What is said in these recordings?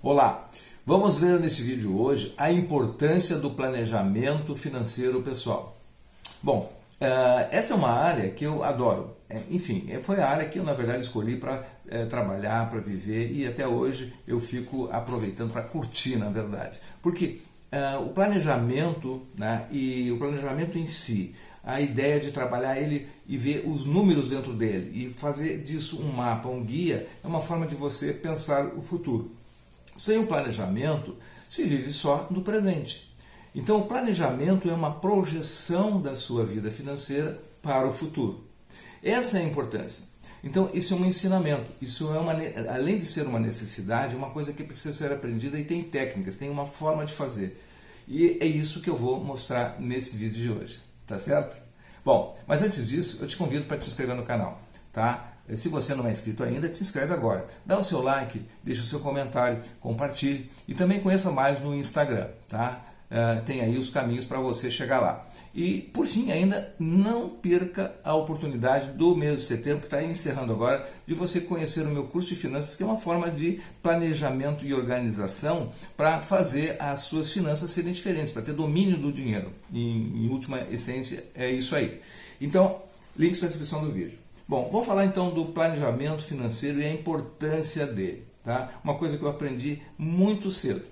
Olá, vamos ver nesse vídeo hoje a importância do planejamento financeiro pessoal. Bom, essa é uma área que eu adoro. Enfim, foi a área que eu na verdade escolhi para trabalhar, para viver e até hoje eu fico aproveitando para curtir na verdade. Porque o planejamento, né, e o planejamento em si, a ideia de trabalhar ele e ver os números dentro dele e fazer disso um mapa, um guia, é uma forma de você pensar o futuro. Sem o planejamento, se vive só no presente. Então, o planejamento é uma projeção da sua vida financeira para o futuro. Essa é a importância. Então, isso é um ensinamento. Isso é além de ser uma necessidade, uma coisa que precisa ser aprendida e tem técnicas, tem uma forma de fazer. E é isso que eu vou mostrar nesse vídeo de hoje. Tá certo? Bom, mas antes disso, eu te convido para te inscrever no canal, tá? Se você não é inscrito ainda, te inscreve agora. Dá o seu like, deixa o seu comentário, compartilhe e também conheça mais no Instagram, tá? Tem aí os caminhos para você chegar lá. E, por fim, ainda não perca a oportunidade do mês de setembro, que está encerrando agora, de você conhecer o meu curso de finanças, que é uma forma de planejamento e organização para fazer as suas finanças serem diferentes, para ter domínio do dinheiro. Em última essência, é isso aí. Então, links na descrição do vídeo. Bom, vamos falar então do planejamento financeiro e a importância dele. Tá? Uma coisa que eu aprendi muito cedo.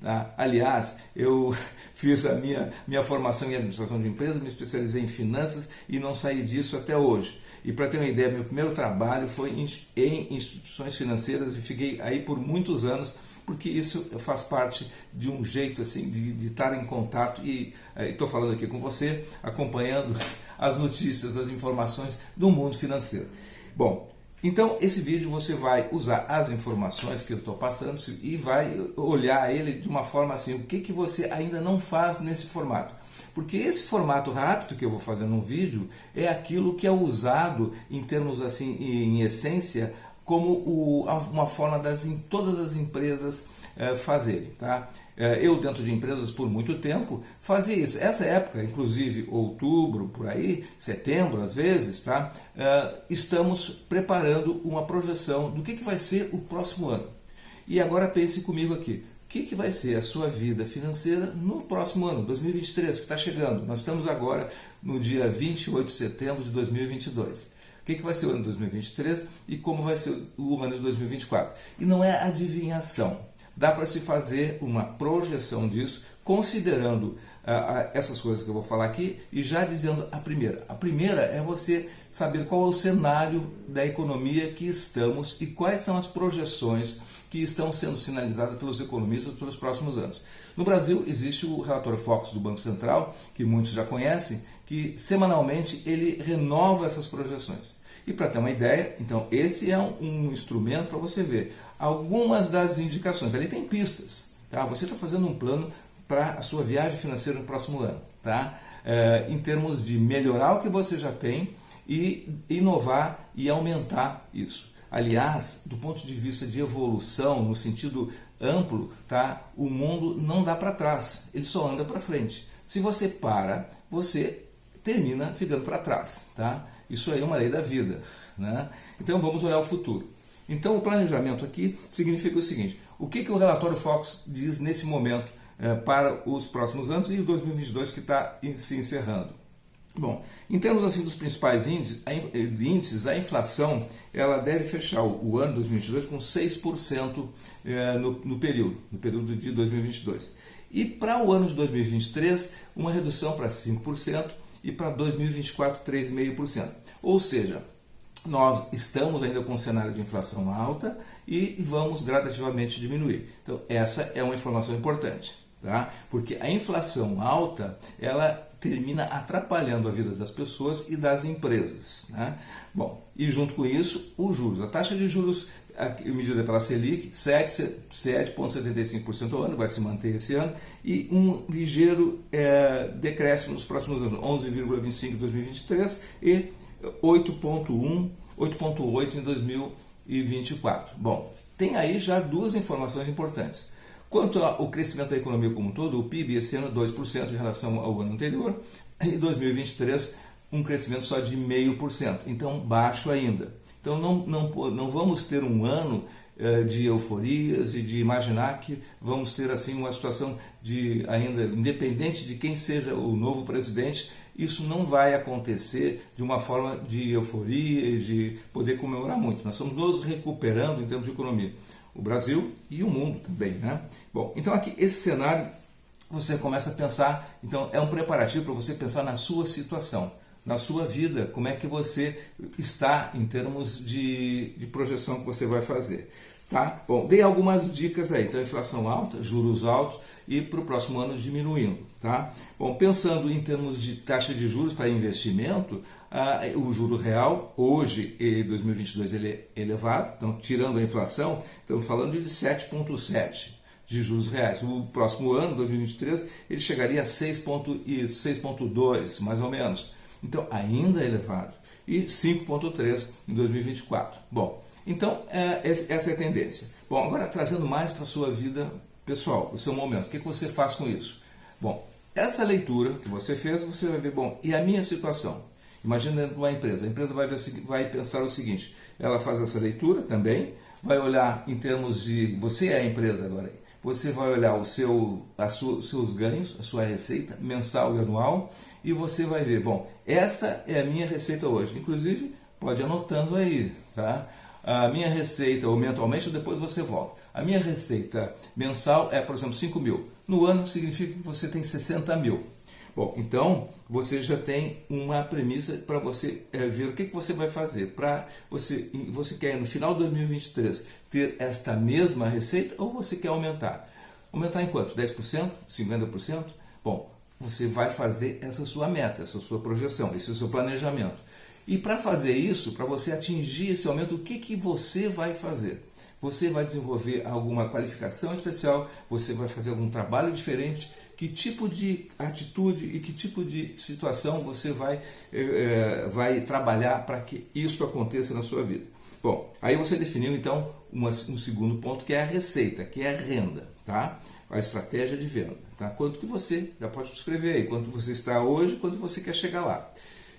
Tá? Aliás, eu fiz a minha formação em administração de empresas, me especializei em finanças e não saí disso até hoje. E para ter uma ideia, meu primeiro trabalho foi em instituições financeiras e fiquei aí por muitos anos, porque isso faz parte de um jeito assim de estar em contato e estou falando aqui com você, acompanhando as notícias, as informações do mundo financeiro. Bom, então esse vídeo você vai usar as informações que eu estou passando e vai olhar ele de uma forma assim, o que você ainda não faz nesse formato. Porque esse formato rápido que eu vou fazer num vídeo é aquilo que é usado em termos assim, em essência, como uma forma todas as empresas fazerem. Tá? Eu, dentro de empresas por muito tempo, fazia isso. Essa época, inclusive outubro, por aí, setembro às vezes, tá? Estamos preparando uma projeção do que vai ser o próximo ano. E agora pense comigo aqui. O que vai ser a sua vida financeira no próximo ano, 2023, que está chegando? Nós estamos agora no dia 28 de setembro de 2022. O que vai ser o ano de 2023 e como vai ser o ano de 2024. E não é adivinhação. Dá para se fazer uma projeção disso, considerando essas coisas que eu vou falar aqui e já dizendo a primeira. A primeira é você saber qual é o cenário da economia que estamos e quais são as projeções que estão sendo sinalizadas pelos economistas pelos próximos anos. No Brasil existe o relatório Focus do Banco Central, que muitos já conhecem, que semanalmente ele renova essas projeções. E para ter uma ideia, então esse é um instrumento para você ver algumas das indicações. Ali tem pistas. Tá? Você está fazendo um plano para a sua viagem financeira no próximo ano. Tá? Em termos de melhorar o que você já tem e inovar e aumentar isso. Aliás, do ponto de vista de evolução, no sentido amplo, tá? O mundo não dá para trás, ele só anda para frente. Se você para, você termina ficando para trás. Tá? Isso aí é uma lei da vida. Né? Então vamos olhar o futuro. Então o planejamento aqui significa o seguinte, o que o relatório Focus diz nesse momento para os próximos anos e o 2022 que está se encerrando. Bom, em termos assim, dos principais índices, a inflação ela deve fechar o ano 2022 com 6% no período de 2022. E para o ano de 2023, uma redução para 5% e para 2024, 3,5%. Ou seja, nós estamos ainda com um cenário de inflação alta e vamos gradativamente diminuir. Então, essa é uma informação importante, tá? Porque a inflação alta, ela termina atrapalhando a vida das pessoas e das empresas. Né? Bom, e junto com isso, os juros. A taxa de juros medida pela Selic, 7,75% ao ano, vai se manter esse ano, e um ligeiro decréscimo nos próximos anos, 11,25% em 2023 e 8,8% em 2024. Bom, tem aí já duas informações importantes. Quanto ao crescimento da economia como um todo, o PIB esse ano 2% em relação ao ano anterior, e 2023 um crescimento só de 0,5%, então baixo ainda. Então não vamos ter um ano de euforias e de imaginar que vamos ter assim uma situação de ainda, independente de quem seja o novo presidente, isso não vai acontecer de uma forma de euforia e de poder comemorar muito. Nós estamos nos recuperando em termos de economia. O Brasil e o mundo também, né? Bom, então aqui esse cenário você começa a pensar, então é um preparativo para você pensar na sua situação, na sua vida, como é que você está em termos de projeção que você vai fazer. Tá? Bom, dei algumas dicas aí. Então, inflação alta, juros altos e para o próximo ano diminuindo. Tá? Bom, pensando em termos de taxa de juros para investimento, o juro real, hoje, em 2022, ele é elevado. Então, tirando a inflação, estamos falando de 7,7% de juros reais. No próximo ano, 2023, ele chegaria a 6,2%, mais ou menos. Então, ainda é elevado. E 5,3% em 2024. Bom, então, essa é a tendência. Bom, agora trazendo mais para a sua vida pessoal, o seu momento. O que você faz com isso? Bom, essa leitura que você fez, você vai ver, bom, e a minha situação? Imagina dentro de uma empresa. A empresa vai pensar o seguinte, ela faz essa leitura também, vai olhar em termos de... Você é a empresa agora. Você vai olhar os seus ganhos, a sua receita mensal e anual, e você vai ver, bom, essa é a minha receita hoje. Inclusive, pode ir anotando aí, tá? A minha receita, ou mensalmente, depois você volta. A minha receita mensal é, por exemplo, 5 mil. No ano significa que você tem 60 mil. Bom, então você já tem uma premissa para você ver o que você vai fazer. Você quer, no final de 2023, ter esta mesma receita ou você quer aumentar? Aumentar em quanto? 10%? 50%? Bom, você vai fazer essa sua meta, essa sua projeção, esse é o seu planejamento. E para fazer isso, para você atingir esse aumento, o que você vai fazer? Você vai desenvolver alguma qualificação especial? Você vai fazer algum trabalho diferente? Que tipo de atitude e que tipo de situação você vai trabalhar para que isso aconteça na sua vida? Bom, aí você definiu então um segundo ponto, que é a receita, que é a renda, tá? A estratégia de venda, tá? Quanto que você, já pode escrever aí, quanto você está hoje, quanto você quer chegar lá.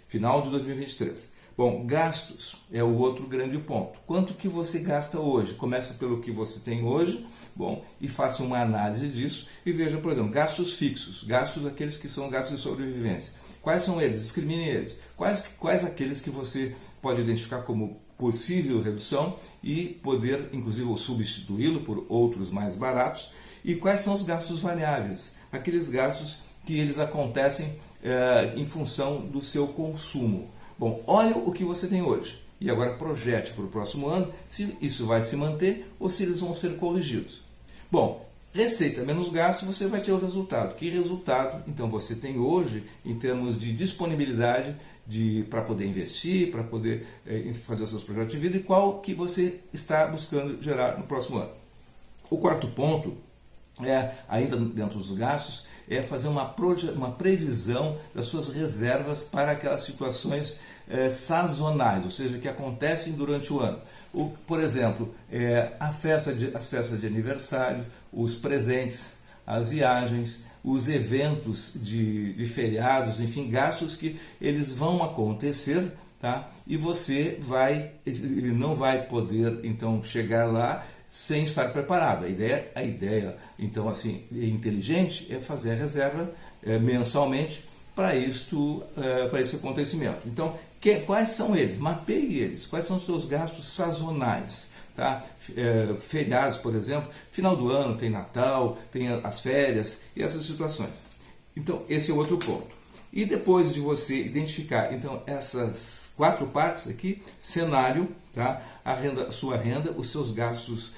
Final de 2023. Bom, gastos é o outro grande ponto. Quanto que você gasta hoje? Começa pelo que você tem hoje, bom, e faça uma análise disso e veja, por exemplo, gastos fixos, gastos aqueles que são gastos de sobrevivência. Quais são eles? Discrimine eles. Quais aqueles que você pode identificar como possível redução e poder, inclusive, substituí-lo por outros mais baratos. E quais são os gastos variáveis? Aqueles gastos que eles acontecem em função do seu consumo. Bom, olha o que você tem hoje e agora projete para o próximo ano se isso vai se manter ou se eles vão ser corrigidos. Bom, receita menos gasto, você vai ter o resultado. Que resultado, então, você tem hoje em termos de disponibilidade para poder investir, para poder fazer os seus projetos de vida e qual que você está buscando gerar no próximo ano. O quarto ponto, ainda dentro dos gastos, é fazer uma previsão das suas reservas para aquelas situações sazonais, ou seja, que acontecem durante o ano. Por exemplo, as festas de aniversário, os presentes, as viagens, os eventos de feriados, enfim, gastos que eles vão acontecer, tá? E você não vai poder, então, chegar lá sem estar preparado. A ideia, então, assim, inteligente é fazer a reserva mensalmente para esse acontecimento. Então, quais são eles? Mapeie eles. Quais são os seus gastos sazonais? Tá? Feriados, por exemplo, final do ano tem Natal, tem as férias e essas situações. Então, esse é o outro ponto. E depois de você identificar, então, essas 4 partes aqui, cenário, tá? A sua renda, os seus gastos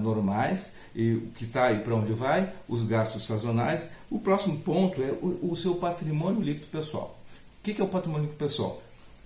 normais, e o que está aí para onde vai, os gastos sazonais. O próximo ponto é o seu patrimônio líquido pessoal. O que é o patrimônio líquido pessoal?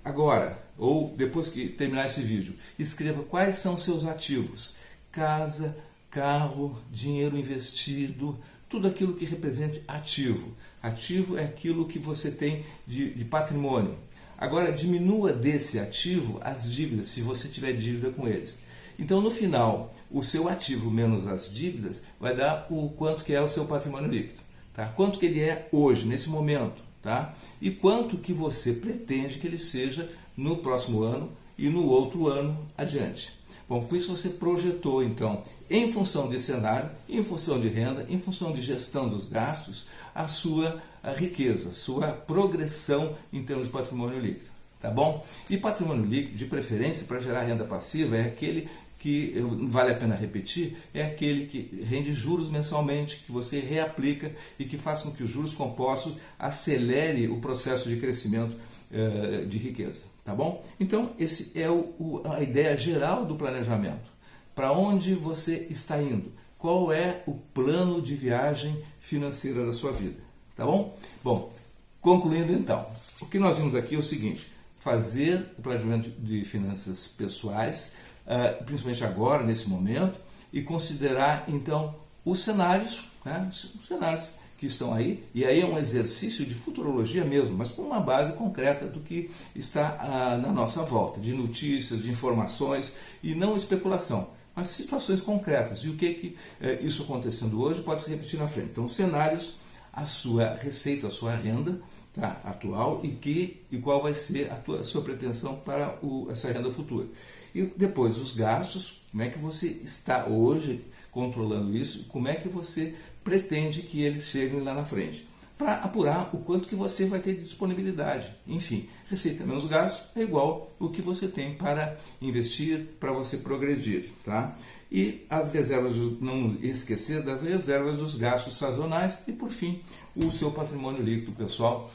Agora, ou depois que terminar esse vídeo, escreva quais são seus ativos. Casa, carro, dinheiro investido, tudo aquilo que represente ativo. Ativo é aquilo que você tem de patrimônio. Agora, diminua desse ativo as dívidas, se você tiver dívida com eles. Então, no final, o seu ativo menos as dívidas vai dar o quanto que é o seu patrimônio líquido. Tá? Quanto que ele é hoje, nesse momento. Tá? E quanto que você pretende que ele seja no próximo ano e no outro ano adiante. Bom, com isso você projetou, então, em função de cenário, em função de renda, em função de gestão dos gastos, a sua riqueza, sua progressão em termos de patrimônio líquido. Tá bom? E patrimônio líquido, de preferência, para gerar renda passiva, é aquele que, vale a pena repetir, é aquele que rende juros mensalmente, que você reaplica e que faz com que os juros compostos acelere o processo de crescimento de riqueza. Tá bom? Então, esse é a ideia geral do planejamento. Para onde você está indo? Qual é o plano de viagem financeira da sua vida? Tá bom? Bom, concluindo então, o que nós vimos aqui é o seguinte: fazer o planejamento de finanças pessoais, principalmente agora, nesse momento, e considerar então os cenários, né? Os cenários que estão aí, e aí é um exercício de futurologia mesmo, mas com uma base concreta do que está na nossa volta, de notícias, de informações, e não especulação, mas situações concretas, e o que isso acontecendo hoje pode se repetir na frente. Então, cenários, a sua receita, a sua renda, tá, atual, e qual vai ser a sua pretensão para essa renda futura. E depois, os gastos, como é que você está hoje controlando isso, como é que você pretende que eles cheguem lá na frente, para apurar o quanto que você vai ter de disponibilidade. Enfim, receita menos gastos é igual o que você tem para investir, para você progredir. Tá? E as reservas, não esquecer das reservas dos gastos sazonais e, por fim, o seu patrimônio líquido, pessoal,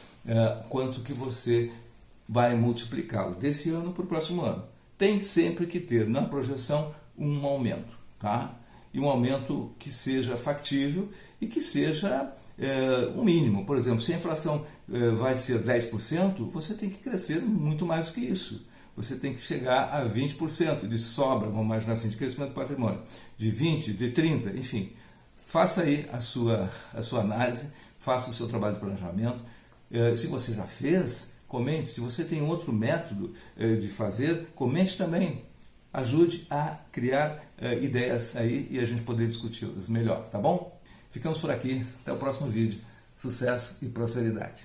quanto que você vai multiplicá-lo desse ano para o próximo ano. Tem sempre que ter na projeção um aumento, tá? E um aumento que seja factível e que seja um mínimo. Por exemplo, se a inflação vai ser 10%, você tem que crescer muito mais do que isso. Você tem que chegar a 20% de sobra, vamos imaginar assim, de crescimento do patrimônio, de 20%, de 30%, enfim. Faça aí a sua análise, faça o seu trabalho de planejamento. Se você já fez, comente. Se você tem outro método de fazer, comente também. Ajude a criar ideias aí e a gente poder discuti-las melhor, tá bom? Ficamos por aqui. Até o próximo vídeo. Sucesso e prosperidade.